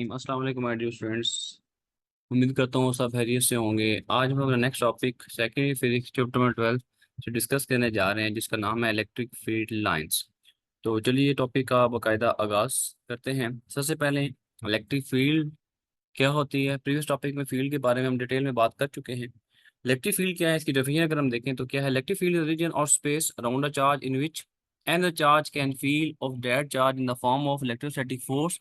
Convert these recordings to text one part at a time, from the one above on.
रहीम। अस्सलाम वालेकुम my dear students. उम्मीद करता हूँ सब खैरियत से होंगे। आज हम अपना next topic secondary physics chapter number 12 से डिस्कस करने जा रहे हैं, जिसका नाम है इलेक्ट्रिक फील्ड लाइंस। तो चलिए टॉपिक का बाकायदा आगाज करते हैं। सबसे पहले इलेक्ट्रिक फील्ड क्या होती है। प्रीवियस टॉपिक में फील्ड के बारे में हम डिटेल में बात कर चुके हैं। इलेक्ट्रिक फील्ड क्या है, इसकी डेफिनेशन अगर हम देखें तो क्या है। इलेक्ट्रिक फील्ड इज रीजन और space around a charge in which and the charge can feel of that charge in the form of electrostatic force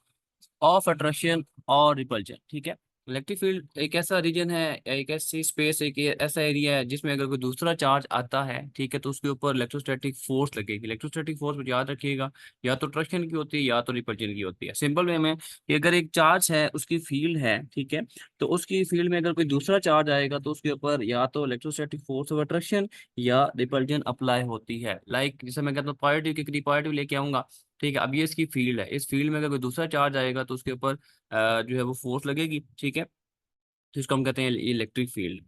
of attraction और रिपल्जन। ठीक है। इलेक्ट्रिक फील्ड एक ऐसा रीजन है, एक ऐसी स्पेस, एक ऐसा एरिया है जिसमें अगर कोई दूसरा चार्ज आता है, ठीक है, तो उसके ऊपर इलेक्ट्रोस्टैटिक फोर्स लगेगी। इलेक्ट्रोस्टैटिक फोर्स में याद रखिएगा, या तो अट्रैक्शन की होती है या तो रिपल्जन की होती है। सिंपल वे में कि अगर एक चार्ज है, उसकी फील्ड है, ठीक है, तो उसकी फील्ड में अगर कोई दूसरा चार्ज आएगा तो उसके ऊपर या तो इलेक्ट्रोस्टैटिक फोर्स ऑफ अट्रैक्शन या रिपल्जन अप्लाई होती है। लाइक जैसे मैं कहता हूँ पॉजिटिव के करीब पॉजिटिव लेके आऊंगा, ठीक है। अब ये इसकी फील्ड है, इस फील्ड में अगर कोई दूसरा चार्ज आएगा तो उसके ऊपर जो है वो फोर्स लगेगी, ठीक है। तो इसको हम कहते हैं इलेक्ट्रिक फील्ड।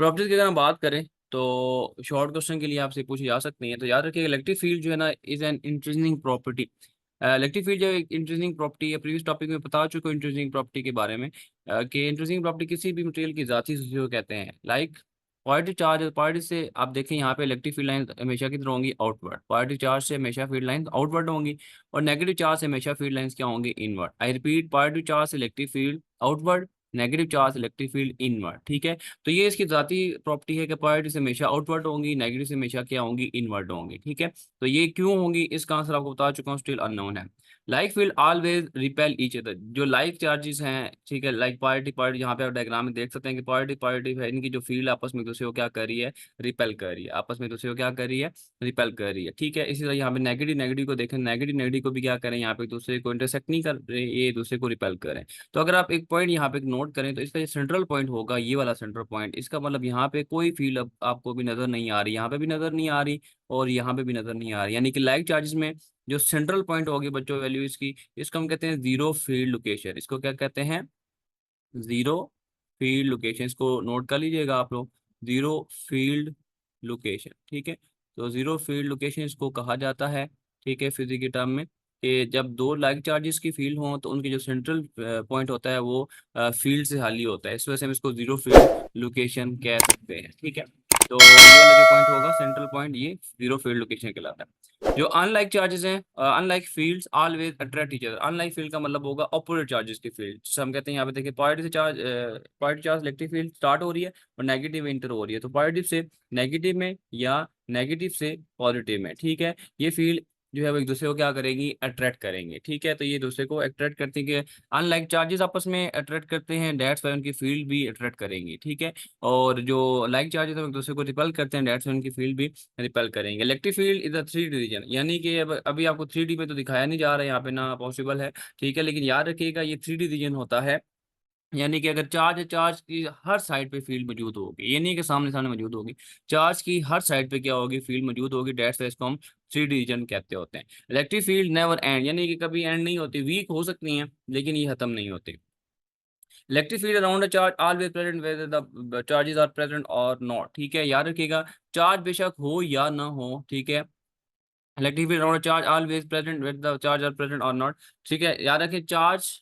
प्रॉपर्टीज की अगर हम बात करें तो शॉर्ट क्वेश्चन के लिए आपसे पूछी जा सकती है। तो याद रखिए इलेक्ट्रिक फील्ड जो है ना is an intrinsic property. Electric field जो एक इंट्रिंसिक प्रॉपर्टी है, प्रीवियस टॉपिक में बता चुके हूँ इंट्रिंसिक प्रॉपर्टी के बारे में, कि इंट्रिंसिक प्रॉपर्टी किसी भी मटेरियल की जाती स्थिति को कहते हैं। लाइक पॉजिटिव चार्ज, पॉजिटिव से आप देखें यहाँ पे इलेक्ट्रिक फील्ड लाइन हमेशा किधर होंगी, आउटवर्ड। पॉजिटिव चार्ज से हमेशा फील्ड लाइन आउटवर्ड होंगी, और नेगेटिव चार्ज से हमेशा फील्ड लाइंस क्या होंगी, inward. I repeat, positive charge से electric field outward, negative charge electric field inward, ठीक है। तो ये इसकी जाती प्रॉपर्टी है कि पॉजिटिव से हमेशा आउटवर्ड होंगी, नेगेटिव से हमेशा क्या होंगी, इनवर्ड होंगी, ठीक है। तो ये क्यों होंगी, इसका आंसर आपको बता चुका हूँ, स्टिल अननोन है। Like field always repel each other. जो लाइक चार्जेस हैं, ठीक है, लाइक पॉजिटिव पॉजिटिव, यहाँ पे आप डायग्राम में देख सकते हैं कि पॉजिटिव पॉजिटिव है, इनकी जो फील्ड आपस में एक दूसरे को क्या कर रही है, रिपेल कर रही है, आपस में एक दूसरे को क्या कर रही है, रिपेल कर रही है, ठीक है। इसी तरह यहाँ पे नेगेटिव नेगेटिव को देखें, नेगेटिव नेगेटिव को भी क्या करें, यहाँ पे एक दूसरे को इंटरसेक्ट नहीं कर रहे, ये एक दूसरे को रिपेल करें। तो अगर आप एक पॉइंट यहाँ पे नोट करें तो इसका ये सेंट्रल पॉइंट होगा, ये वाला सेंट्रल पॉइंट। इसका मतलब यहाँ पे कोई फील्ड अब आपको भी नजर नहीं आ रही, यहाँ पे भी नजर नहीं आ रही, और यहाँ पे भी नजर नहीं आ रही। यानी कि लाइक चार्जेस में जो सेंट्रल पॉइंट होगी बच्चों वैल्यू इसकी, इसको हम कहते हैं जीरो फील्ड लोकेशन। इसको क्या कहते हैं, जीरो फील्ड लोकेशन। इसको नोट कर लीजिएगा आप लोग, जीरो फील्ड लोकेशन, ठीक है। तो जीरो फील्ड लोकेशन इसको कहा जाता है, ठीक है, फिजिक्स के टर्म में, कि जब दो लाइक चार्जेस की फील्ड हों तो उनके जो सेंट्रल पॉइंट होता है वो फील्ड से खाली होता है। इस वजह से हम इसको जीरो फील्ड लोकेशन कह सकते हैं, ठीक है। तो ये वाला जो पॉइंट होगा सेंट्रल पॉइंट, ये जीरो फील्ड लोकेशन कहलाता है। जो अनलाइक चार्जेस हैं, unlike fields always attract each other. Unlike field का मतलब होगा अपोजिट चार्जेस की फील्ड, जिसे हम कहते हैं यहाँ पे देखिए positive charge, positive charge electric field start हो रही है और नेगेटिव इंटर हो रही है, तो पॉजिटिव से नेगेटिव में या नेगेटिव से पॉजिटिव में, ठीक है, ये फील्ड जो है वो एक दूसरे को क्या करेगी, अट्रैक्ट करेंगे, ठीक है। तो ये दूसरे को अट्रैक्ट करती है, अनलाइक चार्जेस आपस में अट्रैक्ट करते हैं, दैट्स वाई उनकी फील्ड भी अट्रैक्ट करेंगी, ठीक है। और जो लाइक चार्जेस है वो एक दूसरे को रिपेल करते हैं, दैट्स वाई उनकी फील्ड भी रिपेल करेंगे। Electric field is a three division, यानी कि अब अभी आपको थ्री डी में तो दिखाया नहीं जा रहा है यहाँ पे ना, पॉसिबल है, ठीक है, लेकिन याद रखिएगा ये थ्री डिवीजन होता है। यानी कि अगर चार्ज है, चार्ज की हर साइड पे फील्ड मौजूद होगी, ये नहीं कि सामने सामने मौजूद होगी, चार्ज की हर साइड पे क्या होगी, फील्ड मौजूद होगी, डेट्स इसको हम थ्री डिवीजन कहते होते हैं। इलेक्ट्रिक फील्ड नेवर एंड, यानी कि कभी एंड नहीं होती, वीक हो सकती हैं लेकिन ये खत्म नहीं होती। Electric field around a charge always present whether the charges are present और नॉट, ठीक है। याद रखिएगा चार्ज बेशक हो या ना हो, ठीक है, electric field around charge always present whether the charge are present और नॉट, ठीक है। याद रखिए चार्ज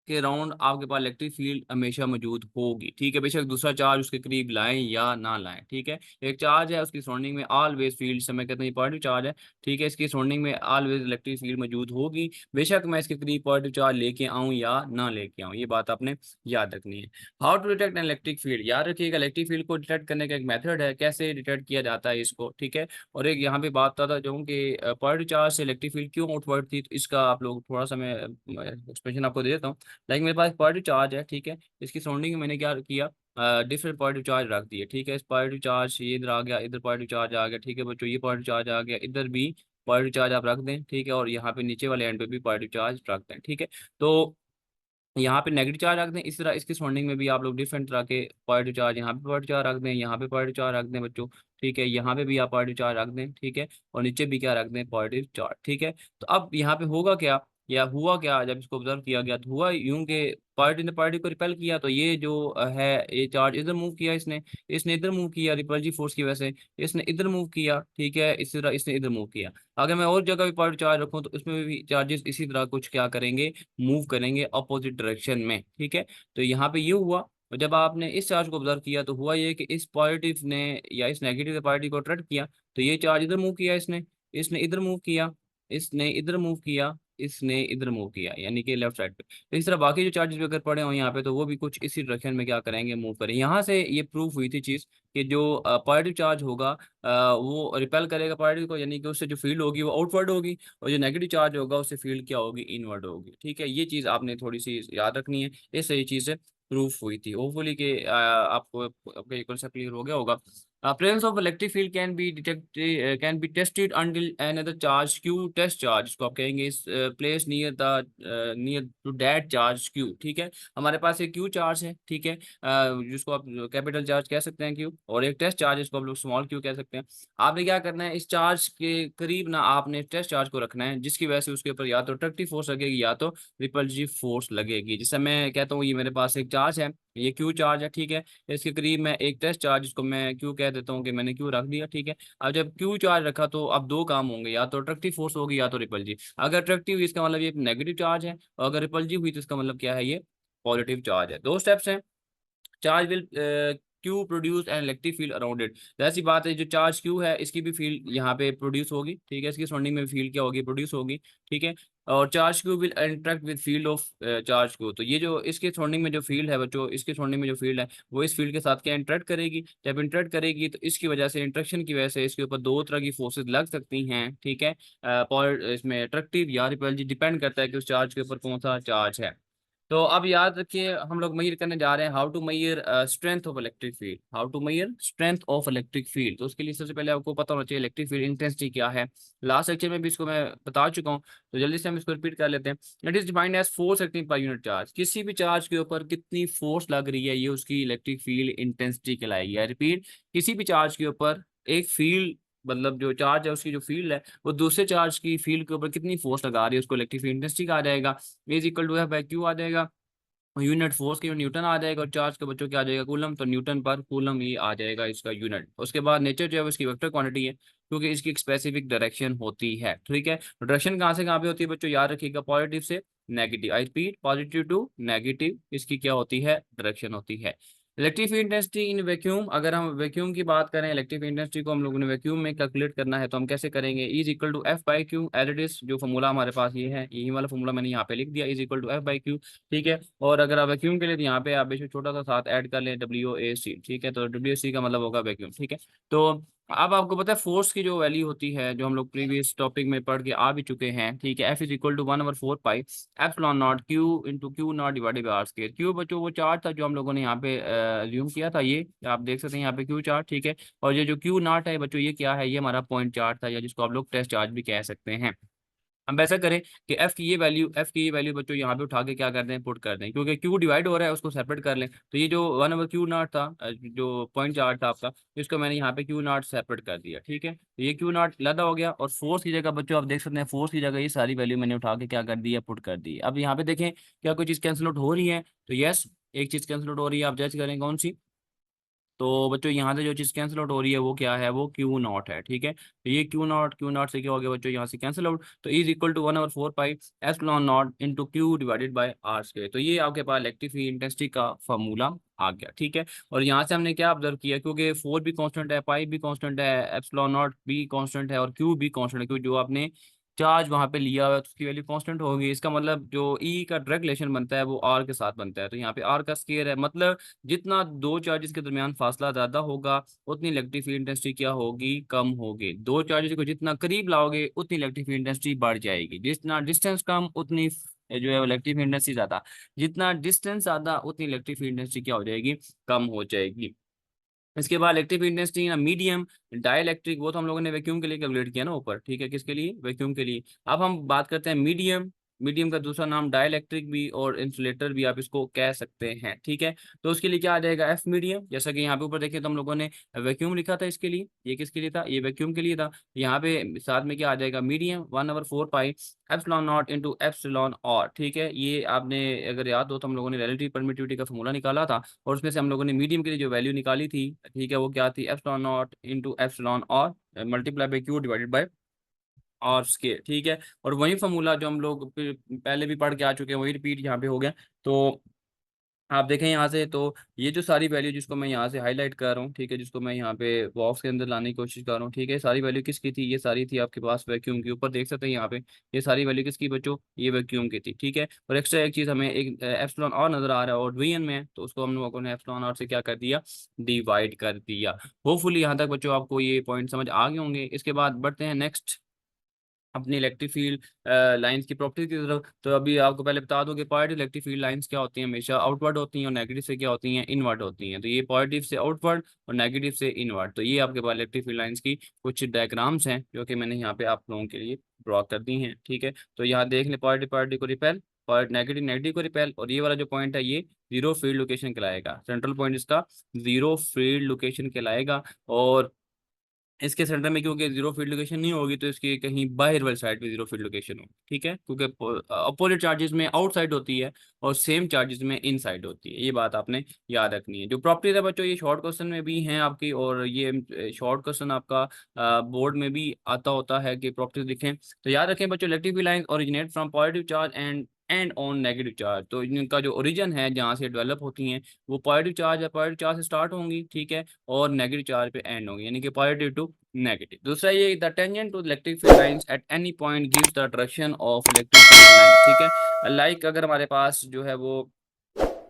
के राउंड आपके पास इलेक्ट्रिक फील्ड हमेशा मौजूद होगी, ठीक है, बेशक दूसरा चार्ज उसके करीब लाएं या ना लाएं, ठीक है। एक चार्ज है उसकी सराउंडिंग में ऑलवेज फील्ड, से मैं कहता हूँ पॉजिटिव चार्ज है, ठीक है, इसकी सराउंडिंग में ऑलवेज इलेक्ट्रिक फील्ड मौजूद होगी, बेशक मैं इसके करीब पॉजिटिव चार्ज लेके आऊँ या ना लेके आऊँ, ये बात आपने याद रखनी है। How to detect an electric field, याद रखिएगा इलेक्ट्रिक फील्ड को डिटेक्ट करने का एक मेथड है, कैसे डिटेक्ट किया जाता है इसको, ठीक है। और एक यहाँ पे बात था जो कि पॉजिटिव चार्ज से इलेक्ट्रिक फील्ड क्यों आउटवर्ड थी, तो इसका आप लोग थोड़ा सा मैं एक्सप्लेनेशन आपको दे देता हूँ। लाइक मेरे पास पॉजिटिव चार्ज है, ठीक है, इसकी सराउंडिंग में मैंने क्या किया, डिफरेंट पॉजिटिव चार्ज रख दिए, ठीक है। इस पॉजिटिव चार्ज ये इधर आ गया, इधर पॉजिटिव चार्ज आ गया, ठीक है बच्चों, ये पॉजिटिव चार्ज आ गया, इधर भी पॉजिटिव चार्ज आप रख दें, ठीक है, और यहाँ पे नीचे वाले एंड पे भी पॉजिटिव चार्ज रख दें, ठीक है। तो यहाँ पे नेगेटिव चार्ज रख दें, इस तरह इसकी सराउंडिंग में भी आप लोग डिफरेंट तरह के पॉजिटिव चार्ज, यहाँ पे पॉजिटिव चार्ज रख दें, यहाँ पे पॉजिटिव चार्ज रख दें बच्चों, ठीक है, यहाँ पे भी आप पॉजिटिव चार्ज रख दें, ठीक है, और नीचे भी क्या रख दें, पॉजिटिव चार्ज, ठीक है। तो अब यहाँ पे होगा क्या, या हुआ क्या, जब इसको ऑब्जर्व किया गया तो हुआ यूं के पार्टी ने पार्टी को रिपेल किया, तो ये जो है ये चार्ज इधर मूव किया इसने, इसने इधर मूव किया रिपल्सिव फोर्स की वजह से, इसने इधर मूव किया, ठीक है, इसी तरह इसने इधर मूव किया। अगर मैं और जगह भी पार्टी चार्ज रखूँ तो उसमें भी चार्जेस इसी तरह कुछ क्या करेंगे, मूव करेंगे अपोजिट डायरेक्शन में, ठीक है। तो यहाँ पे ये हुआ, और जब आपने इस चार्ज को ऑब्जर्व किया तो हुआ ये कि इस पॉजिटिव ने या इस नेगेटिव पार्टी को अट्रैक्ट किया, तो ये चार्ज इधर मूव किया इसने, इसने इधर मूव किया, इसने इधर मूव किया, इसने इधर मूव किया, यानी कि लेफ्ट साइड पे। तो इस तरह बाकी जो चार्जेस भी अगर पड़े हो यहाँ पे तो वो भी कुछ इसी डायरेक्शन में क्या करेंगे, मूव करें। यहाँ से ये प्रूफ हुई थी चीज कि जो पॉजिटिव चार्ज होगा वो रिपेल करेगा पॉजिटिव को, यानी कि उससे जो फील्ड होगी वो आउटवर्ड होगी, और जो नेगेटिव चार्ज होगा उससे फील्ड क्या होगी, इनवर्ड होगी, ठीक है। ये चीज आपने थोड़ी सी याद रखनी है, इससे ये चीज प्रूफ हुई थी। होपफुली कि आपको आपका ये कॉन्सेप्ट क्लियर हो गया होगा। Presence of electric field can be detected, can be tested until another charge Q test charge, इसको आप कहेंगे इस place near the near to that charge Q, ठीक है। हमारे पास एक Q चार्ज है, ठीक है, जिसको आप कैपिटल चार्ज कह सकते हैं Q, और एक टेस्ट चार्ज जिसको आप लोग स्मॉल Q कह सकते हैं। आपने क्या करना है, इस चार्ज के करीब ना आपने टेस्ट चार्ज को रखना है, जिसकी वजह से उसके ऊपर या तो अट्रैक्टिव फोर्स लगेगी या तो रिपल्सिव फोर्स लगेगी। जैसे मैं कहता हूँ ये मेरे पास एक चार्ज है, ये Q चार्ज है, ठीक है, इसके करीब मैं एक टेस्ट चार्ज जिसको मैं क्यू कह देता हूँ कि मैंने क्यू रख दिया, ठीक है। अब जब क्यू चार्ज रखा तो अब दो काम होंगे, या तो अट्रैक्टिव फोर्स होगी या तो रिपल्सिव। अगर अट्रैक्टिव हुई इसका मतलब ये नेगेटिव चार्ज है, और अगर रिपल्सिव हुई तो इसका मतलब क्या है, ये पॉजिटिव चार्ज है। दो स्टेप्स हैं। Charge will Q produce an electric field around it. ऐसी बात है, जो चार्ज क्यू है इसकी भी फील्ड यहाँ पे प्रोड्यूस होगी, ठीक है, इसकी सराउंडिंग में फील्ड क्या होगी, प्रोड्यूस होगी, ठीक है। और charge Q will interact with field of charge Q, तो ये जो इसके सराउंडिंग में जो फील्ड है बच्चों, इसके सराउंडिंग में जो फील्ड है वो इस फील्ड के साथ क्या इंटरेक्ट करेगी। जब इंटरेक्ट करेगी तो इसकी वजह से, इंट्रैक्शन की वजह से इसके ऊपर दो तरह की फोर्सेज लग सकती हैं, ठीक है। इसमें अट्रैक्टिव या रिपल्सिव डिपेंड करता है कि उस चार्ज के ऊपर कौन सा चार्ज है। तो अब याद रखिए, हम लोग मेजर करने जा रहे हैं how to measure strength of electric field, how to measure strength of electric field. तो उसके लिए सबसे पहले आपको पता होना चाहिए इलेक्ट्रिक फील्ड इंटेंसिटी क्या है। लास्ट लेक्चर में भी इसको मैं बता चुका हूँ, तो जल्दी से हम इसको रिपीट कर लेते हैं। It is defined as force acting per unit charge, किसी भी चार्ज के ऊपर कितनी फोर्स लग रही है ये उसकी इलेक्ट्रिक फील्ड इंटेंसिटी कहलाएगी। रिपीट, किसी भी चार्ज के ऊपर एक फील्ड, मतलब जो चार्ज है उसकी जो फील्ड है वो दूसरे चार्ज की फील्ड के ऊपर कितनी फोर्स लगा रही है उसको इलेक्ट्रिक फील्ड इंटेंसिटी कहा जाएगा। Is equal to F by Q आ जाएगा, यूनिट फोर्स के न्यूटन आ जाएगा, और चार्ज के बच्चों क्या आ जाएगा, कूलम, तो न्यूटन पर कूलम ही आ जाएगा इसका यूनिट। उसके बाद नेचर जो है वो इसकी वेक्टर क्वांटिटी है, क्योंकि इसकी एक स्पेसिफिक डायरेक्शन होती है, ठीक है। डायरेक्शन कहाँ से कहाँ पे होती है बच्चों, याद रखिएगा, पॉजिटिव से negative, I repeat positive to negative, इसकी क्या होती है, डायरेक्शन होती है। Electric field intensity in vacuum, अगर हम वैक्यूम की बात करें, इलेक्ट्रिक फील्ड इंटेंसिटी को हम लोगों ने वैक्यूम में कैलकुलेट करना है तो हम कैसे करेंगे, is equal to F by q, as it is, जो फॉर्मूला हमारे पास ये है, यही वाला फॉर्मूला मैंने यहाँ पे लिख दिया, is equal to F by q, ठीक है। और अगर आप वैक्यूम के लिए तो यहाँ पे आप बेशक छोटा सा साथ ऐड कर लें, डब्ल्यू ए सी, ठीक है, तो डब्ल्यू ए सी का मतलब होगा वैक्यूम, ठीक है। तो अब आपको पता है फोर्स की जो वैल्यू होती है, जो हम लोग प्रीवियस टॉपिक में पढ़ के आ भी चुके हैं, ठीक है, F is equal to 1/4 pi epsilon naught q into q naught divided by r square. Q बच्चों वो चार्ज था जो हम लोगों ने यहाँ पे ज्यूम किया था, ये आप देख सकते हैं यहाँ पे क्यू चार्ज, ठीक है। और ये जो क्यू नॉट है बच्चों ये क्या है, ये हमारा पॉइंट चार्ज था, या जिसको आप लोग टेस्ट चार्ज भी कह सकते हैं। हम ऐसा करें कि एफ की ये वैल्यू बच्चों यहाँ पे उठा के क्या कर दें, पुट कर दें, क्योंकि क्यू डिवाइड हो रहा है उसको सेपरेट कर लें। तो ये जो 1/Q0 था, जो पॉइंट चार्ज था आपका, इसको मैंने यहाँ पे Q0 सेपरेट कर दिया, ठीक है। तो ये Q0 लदा हो गया, और फोर्स की जगह बच्चों आप देख सकते हैं, फोर्स की जगह ये सारी वैल्यू मैंने उठा के क्या कर दी है, पुट कर दी। अब यहाँ पे देखें क्या कोई चीज़ कैंसिल आउट हो रही है, तो यस, एक चीज़ कैंसिल आउट हो रही है, आप जज करें कौन सी। तो बच्चों यहाँ से जो चीज़ कैंसिल आउट हो रही है वो क्या है, वो Q0 है, ठीक है। तो ये Q0 से क्या हो गया बच्चों, यहाँ से कैंसिल आउट, तो is equal to 1/4 pi epsilon naught into q divided by r square. तो ये आपके पास इलेक्ट्रिक फील्ड इंटेंसिटी का फॉर्मूला आ गया, ठीक है। और यहाँ से हमने क्या ऑब्जर्व किया, क्योंकि फोर भी कांस्टेंट है, पाई भी कांस्टेंट है, एप्सिलॉन नॉट भी कांस्टेंट है, और क्यू भी कांस्टेंट है, क्योंकि जो आपने चार्ज वहां पे लिया हुआ है तो उसकी वैल्यू कांस्टेंट होगी। इसका मतलब जो ई का डायरेक्ट रिलेशन बनता है वो आर के साथ बनता है, तो यहाँ पे आर का स्क्वायर है, मतलब जितना दो चार्जेस के दरमियान फासला ज्यादा होगा उतनी इलेक्ट्रिक फील्ड इंटेंसिटी क्या होगी, कम होगी। दो चार्जेस को जितना करीब लाओगे उतनी इलेक्ट्रिक फील्ड इंटेंसिटी बढ़ जाएगी, जितना डिस्टेंस कम उतनी जो है इलेक्ट्रिक फील्ड इंटेंसिटी ज्यादा, जितना डिस्टेंस ज्यादा उतनी इलेक्ट्रिक फील्ड इंटेंसिटी क्या हो जाएगी, कम हो जाएगी। इसके बाद इलेक्ट्रिक इंटेंसिटी ना मीडियम डाइलेक्ट्रिक, वो तो हम लोगों ने वैक्यूम के लिए कैलकुलेट किया ना ऊपर, ठीक है, किसके लिए, वैक्यूम के लिए। अब हम बात करते हैं मीडियम। मीडियम का दूसरा नाम डाइलेक्ट्रिक भी और इंसुलेटर भी आप इसको कह सकते हैं, ठीक है। तो उसके लिए क्या आ जाएगा, एफ मीडियम। जैसा कि यहाँ पे ऊपर देखें तो हम लोगों ने वैक्यूम लिखा था इसके लिए, ये किसके लिए था, ये वैक्यूम के लिए था। यहाँ पे साथ में क्या आ जाएगा, medium 1/4 pi epsilon naught into epsilon और, ठीक है। ये आपने अगर याद हो तो हम लोगों ने रिलेटिव परमिटिविटी का फॉर्मूला निकाला था, और उसमें से हम लोगों ने मीडियम के लिए जो वैल्यू निकाली थी, ठीक है, वो क्या थी, एप्सिलॉन नॉट इंटू एप्सिलॉन और multiply by Q divided by और स्केल, ठीक है। और वही फॉर्मूला जो हम लोग पहले भी पढ़ के आ चुके हैं वही रिपीट यहाँ पे हो गया। तो आप देखें यहाँ से, तो ये जो सारी वैल्यू जिसको मैं यहाँ से हाईलाइट कर रहा हूँ, ठीक है, जिसको मैं यहाँ पे बॉक्स के अंदर लाने की कोशिश कर रहा हूँ, ठीक है, सारी वैल्यू किसकी थी, ये सारी थी आपके पास वैक्यूम के ऊपर देख सकते हैं यहाँ पे। ये सारी वैल्यू किसकी बच्चों, ये वैक्यूम की थी, ठीक है। और एक्स्ट्रा एक चीज़ हमें एक एप्सिलॉन और नजर आ रहा है और वीएन में है, तो उसको हम लोगों ने एप्सिलॉन और से क्या कर दिया, डिवाइड कर दिया। होपफुली यहाँ तक बच्चों आपको ये पॉइंट समझ आ गए होंगे। इसके बाद बढ़ते हैं नेक्स्ट अपनी इलेक्ट्रिक फील्ड लाइंस की प्रॉपर्टीज की तरफ। तो अभी आपको पहले बता दूं कि पॉजिटिव इलेक्ट्रिक फील्ड लाइंस क्या होती हैं, हमेशा आउटवर्ड होती हैं, और नेगेटिव से क्या होती हैं, इनवर्ड होती हैं। तो ये पॉजिटिव से आउटवर्ड और नेगेटिव से इनवर्ड, तो ये आपके पास इलेक्ट्रिक फील्ड लाइंस की कुछ डायग्राम्स हैं जो कि मैंने यहाँ पे आप लोगों के लिए ड्रॉ कर दी हैं, ठीक है। तो यहाँ देख लें, पॉजिटिव पॉजिटिव को रिपेल, और नेगेटिव नेगेटिव को रिपेल, और ये वाला जो पॉइंट है ये जीरो फील्ड लोकेशन कहलाएगा, सेंट्रल पॉइंट इसका जीरो फील्ड लोकेशन कहलाएगा। और इसके सेंटर में क्योंकि जीरो फील्ड लोकेशन नहीं होगी तो इसकी कहीं बाहर वाली साइड पे जीरो फील्ड लोकेशन होगी, ठीक है, क्योंकि अपोजिट चार्जेस में आउटसाइड होती है और सेम चार्जेस में इनसाइड होती है। ये बात आपने याद रखनी है। जो प्रॉपर्टीज है बच्चों, ये शॉर्ट क्वेश्चन में भी हैं आपकी, और ये शॉर्ट क्वेश्चन आपका बोर्ड में भी आता होता है कि प्रॉपर्टीज लिखें। तो याद रखें बच्चों, electric field lines originate from positive charge and on negative charge. तो इनका जो ओरिजिन है जहाँ से डेवलप होती हैं वो पॉजिटिव चार्ज है, पॉजिटिव चार्ज से स्टार्ट होंगी, ठीक है, और नेगेटिव चार्ज पे एंड होंगी, यानी कि पॉजिटिव टू नेगेटिव। दूसरा ये, the tangent to electric field lines at any point gives the direction of electric field line, ठीक है। लाइक अगर हमारे पास जो है वो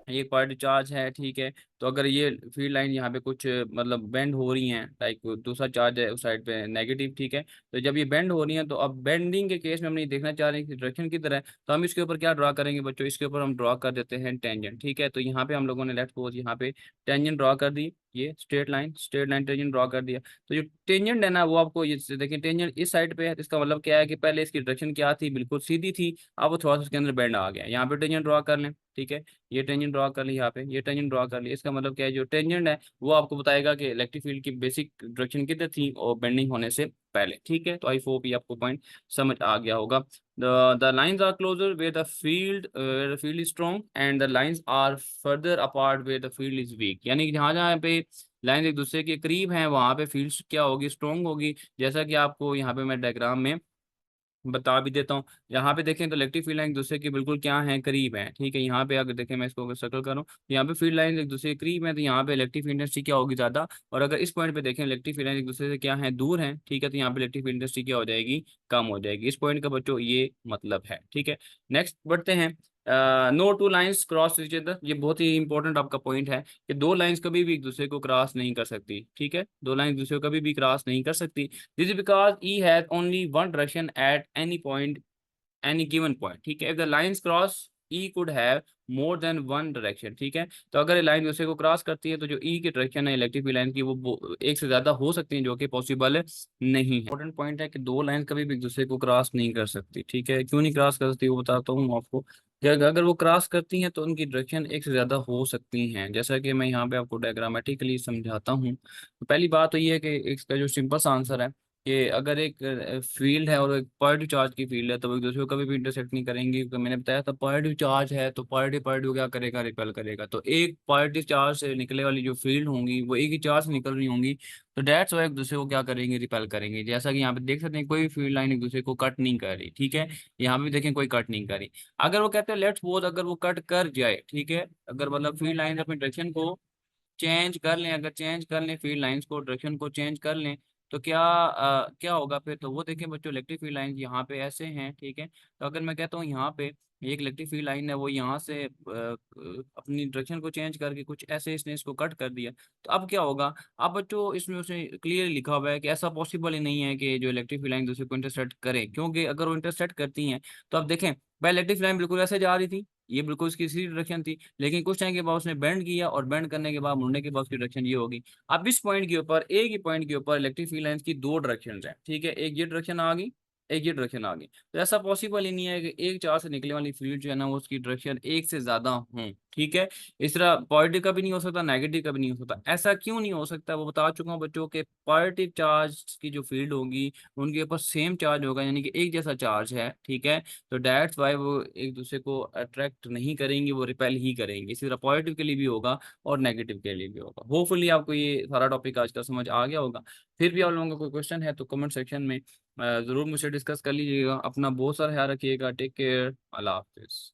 एक पॉजिटिव चार्ज है, ठीक है, तो अगर ये फील्ड लाइन यहाँ पे कुछ मतलब बेंड हो रही हैं, लाइक दूसरा चार्ज है उस साइड पे नेगेटिव, ठीक है, तो जब ये बेंड हो रही है तो अब बेंडिंग के केस में हम नहीं देखना चाह रहे हैं कि डायरेक्शन की तरह है, तो हम इसके ऊपर क्या ड्रा करेंगे बच्चों, इसके ऊपर हम ड्रा कर देते हैं टेंजेंट, ठीक है। तो यहाँ पे हम लोगों ने लेट्स सपोज यहाँ पे टेंजेंट ड्रा कर दी, ये स्ट्रेट लाइन टेंजेंट ड्रा कर दिया। तो जो टेंजेंट है ना वो आपको ये देखिए, टेंजेंट इस साइड पे है, तो इसका मतलब क्या है कि पहले इसकी डायरेक्शन क्या थी, बिल्कुल सीधी थी, अब वो थोड़ा सा उसके अंदर बेंड आ गया। यहाँ पे टेंजेंट ड्रा कर लें, ठीक है, ये टेंजेंट ड्रा कर ली, यहाँ पे ये टेंजेंट ड्रा कर ली। इसका मतलब क्या है, जो टेंजेंट है वो आपको बताएगा कि इलेक्ट्रिक फील्ड की बेसिक डायरेक्शन कितनी थी और बेंडिंग होने से पहले, ठीक है। तो आई होप ये आपको पॉइंट समझ आ गया होगा। The lines are closer where the field is strong and the lines are further apart where the field is weak, यानी कि जहाँ जहाँ पे लाइन एक दूसरे के करीब हैं वहां पे फील्ड क्या होगी, स्ट्रॉन्ग होगी। जैसा कि आपको यहाँ पे मैं डायग्राम में बता भी देता हूँ। यहाँ पे देखें तो इलेक्ट्रिक फील्ड लाइन एक दूसरे के बिल्कुल क्या है, करीब है, ठीक है। यहाँ पे अगर देखें, मैं इसको अगर सर्कल करूँ, तो यहाँ पे फील्ड लाइन एक दूसरे के करीब है, तो यहाँ पे इलेक्ट्रिक फील्ड इंटेंसिटी क्या होगी, ज्यादा। और अगर इस पॉइंट पे देखें इलेक्ट्रिक फील्ड लाइन एक दूसरे से क्या है, दूर है, ठीक है, तो यहाँ पे इलेक्ट्रिक फील्ड इंटेंसिटी क्या हो जाएगी, कम हो जाएगी। इस पॉइंट का बच्चों ये मतलब है, ठीक है। नेक्स्ट बढ़ते हैं, no two lines cross each other. ये बहुत ही इंपॉर्टेंट आपका पॉइंट है कि दो लाइंस कभी भी एक दूसरे को क्रॉस नहीं कर सकती, ठीक है, दो लाइंस दूसरे को कभी भी क्रॉस नहीं कर सकती। This is because E has only one direction at any point any given point, ठीक है। If the lines cross E could have more than one direction, ठीक है। तो अगर ये लाइन दूसरे को क्रॉस करती है तो जो ई की डायरेक्शन है इलेक्ट्रिक फील्ड लाइन की वो एक से ज्यादा हो सकती है, जो कि पॉसिबल नहीं है। इंपॉर्टेंट पॉइंट है कि दो लाइन कभी भी एक दूसरे को क्रॉस नहीं कर सकती, ठीक है। क्यों नहीं क्रॉस कर सकती वो बताता हूँ आपको, कि अगर वो क्रॉस करती हैं तो उनकी डायरेक्शन एक से ज्यादा हो सकती हैं, जैसा कि मैं यहाँ पे आपको डायग्रामेटिकली समझाता हूँ। तो पहली बात तो ये है कि इसका जो सिंपल सा आंसर है कि अगर एक फील्ड है और एक पॉजिटिव चार्ज की फील्ड है तो वो एक दूसरे को कभी भी इंटरसेक्ट नहीं करेंगी, क्योंकि मैंने बताया था पॉजिटिव चार्ज है तो पॉजिटिव पॉजिटिव क्या करेगा, रिपेल करेगा। तो एक पॉजिटिव चार्ज से निकले वाली जो फील्ड होंगी वो एक ही चार्ज से निकल रही होंगी, तो डेट्स वो एक दूसरे को क्या करेंगे, रिपेल करेंगे। जैसा कि यहाँ पे देख सकते हैं कोई फील्ड लाइन एक दूसरे को कट नहीं कर रही, ठीक है, यहाँ पे भी देखें कोई कट नहीं कर रही। अगर वो कहते हैं लेट्स सपोज अगर वो कट कर जाए, ठीक है, अगर मतलब फील्ड लाइन अपनी डायरेक्शन को चेंज कर लें, अगर चेंज कर लें फील्ड लाइंस को, डायरेक्शन को चेंज कर लें, तो क्या होगा फिर। तो वो देखें बच्चों, इलेक्ट्रिक फील्ड लाइन यहाँ पे ऐसे हैं, ठीक है। तो अगर मैं कहता हूँ यहाँ पे एक इलेक्ट्रिक फील्ड लाइन है, वो यहाँ से अपनी डायरेक्शन को चेंज करके कुछ ऐसे इसने इसको कट कर दिया, तो अब क्या होगा। अब बच्चों इसमें उसे क्लियर लिखा हुआ है कि ऐसा पॉसिबल ही नहीं है कि जो इलेक्ट्रिक फील्ड लाइन दूसरे को इंटरसेक्ट करे, क्योंकि अगर वो इंटरसेक्ट करती हैं तो अब देखें, पहले इलेक्ट्रिक फील्ड लाइन बिल्कुल ऐसे जा रही थी, ये बिल्कुल इसकी सीधी डायरेक्शन थी, लेकिन कुछ टाइम के बाद उसने बेंड किया और बेंड करने के बाद मुड़ने के बाद उसकी डायरेक्शन ये होगी। अब इस पॉइंट के ऊपर, एक ही पॉइंट के ऊपर इलेक्ट्रिक फील्ड लाइंस की दो डायरेक्शन है, ठीक है, एक ये डायरेक्शन आ गई, एक ही डायरेक्शन आ गई। तो ऐसा पॉसिबल ही नहीं है कि एक चार्ज से निकलने वाली फील्ड जो है ना वो उसकी डायरेक्शन एक से ज्यादा हो। ठीक है, इस तरह पॉजिटिव का भी नहीं हो सकता, नेगेटिव का भी नहीं हो सकता। ऐसा क्यों नहीं हो सकता, वो बता चुका हूँ बच्चों के। पॉजिटिव चार्ज की जो फील्ड होगी उनके ऊपर सेम चार्ज होगा, यानी कि एक जैसा चार्ज है। ठीक है, तो दैट्स वाई वो एक दूसरे को अट्रैक्ट नहीं करेंगे, वो रिपेल ही करेंगे। इसी तरह पॉजिटिव के लिए भी होगा और नेगेटिव के लिए भी होगा। होपफुली आपको ये सारा टॉपिक आज का समझ आ गया होगा। फिर भी आप लोगों का कोई क्वेश्चन है तो कमेंट सेक्शन में जरूर मुझसे डिस्कस कर लीजिएगा। अपना बहुत सारा ख्याल रखिएगा। Take care. अल्लाह हाफिज।